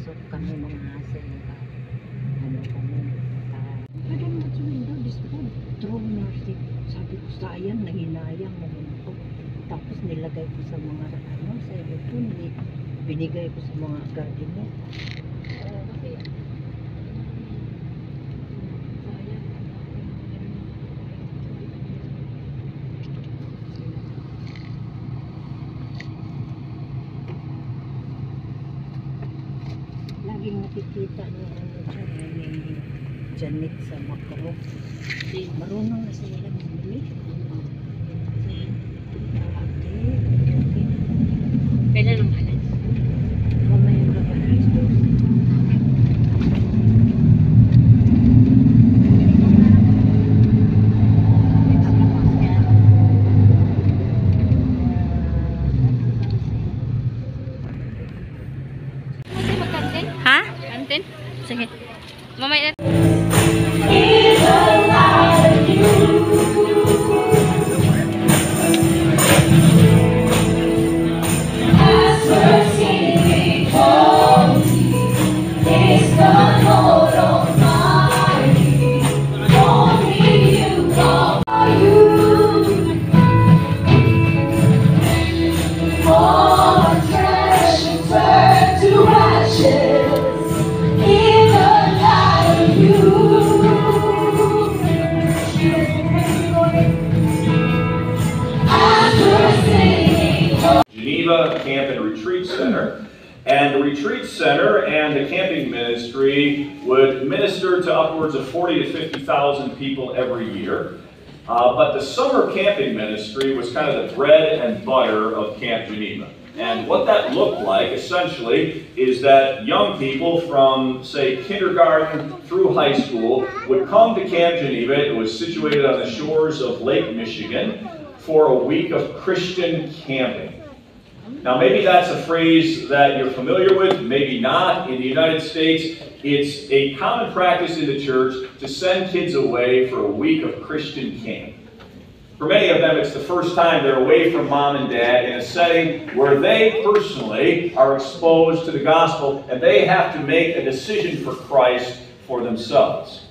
pumasok kami mga hasa ano kami padang matsulindo dispo true mercy sabi ko sayang nahinayang naman ako tapos nilagay ko sa mga ano sa ipon binigay ko sa mga gardeno kasi laging nakikita niyo ano dyan, yung Janet sa Macro. Marunong na sila mamili. Kailan ang halas? Mamaya ba ba alas 12? Ha? Kantin? Sige. Mamaya na. Camp and Retreat Center, and the Retreat Center and the camping ministry would minister to upwards of 40 to 50,000 people every year. But the summer camping ministry was kind of the bread and butter of Camp Geneva. And what that looked like, essentially, is that young people from, say, kindergarten through high school would come to Camp Geneva. It was situated on the shores of Lake Michigan for a week of Christian camping. Now, maybe that's a phrase that you're familiar with, maybe not. In the United States, it's a common practice in the church to send kids away for a week of Christian camp. For many of them, it's the first time they're away from mom and dad in a setting where they personally are exposed to the gospel and they have to make a decision for Christ for themselves.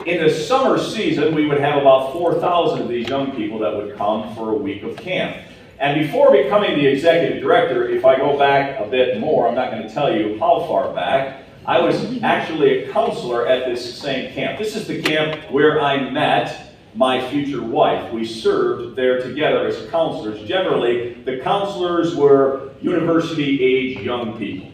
In the summer season, we would have about 4,000 of these young people that would come for a week of camp. And before becoming the executive director, if I go back a bit more, I'm not going to tell you how far back, I was actually a counselor at this same camp. This is the camp where I met my future wife. We served there together as counselors. Generally, the counselors were university-age young people.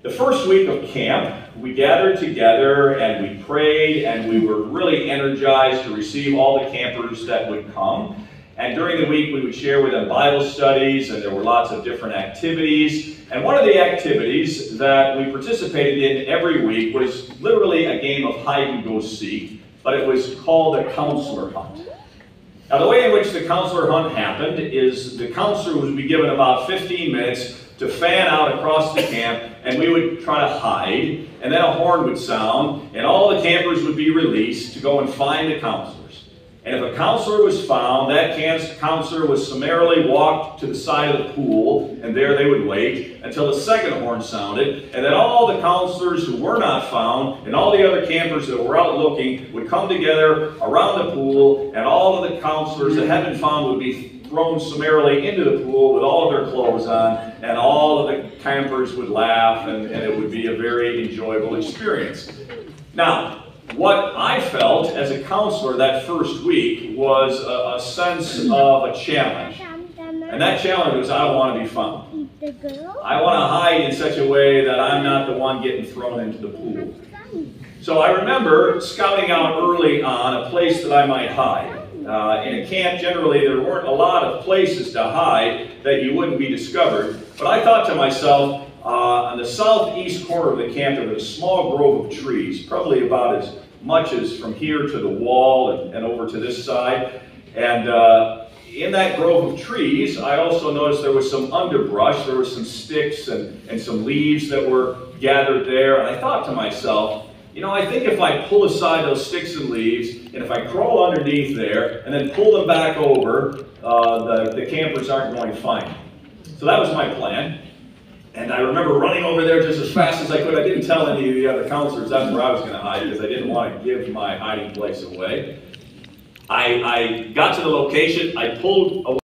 The first week of camp, we gathered together and we prayed and we were really energized to receive all the campers that would come. And during the week, we would share with them Bible studies, and there were lots of different activities. And one of the activities that we participated in every week was literally a game of hide-and-go-seek, but it was called a counselor hunt. Now, the way in which the counselor hunt happened is the counselor would be given about 15 minutes to fan out across the camp, and we would try to hide, and then a horn would sound, and all the campers would be released to go and find the counselors. And if a counselor was found, that counselor was summarily walked to the side of the pool, and there they would wait until the second horn sounded, and then all the counselors who were not found, and all the other campers that were out looking, would come together around the pool, and all of the counselors that had been found would be thrown summarily into the pool with all of their clothes on, and all of the campers would laugh, and it would be a very enjoyable experience. Now, what I felt as a counselor that first week was a sense of a challenge. And that challenge was I want to be found. I want to hide in such a way that I'm not the one getting thrown into the pool. So I remember scouting out early on a place that I might hide. In a camp, generally, there weren't a lot of places to hide that you wouldn't be discovered. But I thought to myself, on the southeast corner of the camp, there was a small grove of trees, probably about as much as from here to the wall and over to this side. And in that grove of trees, I also noticed there was some underbrush, there were some sticks and some leaves that were gathered there. And I thought to myself, you know, I think if I pull aside those sticks and leaves, and if I crawl underneath there, and then pull them back over, the campers aren't going to find me. So that was my plan. And I remember running over there just as fast as I could. I didn't tell any of the other counselors that's where I was going to hide because I didn't want to give my hiding place away. I got to the location. I pulled away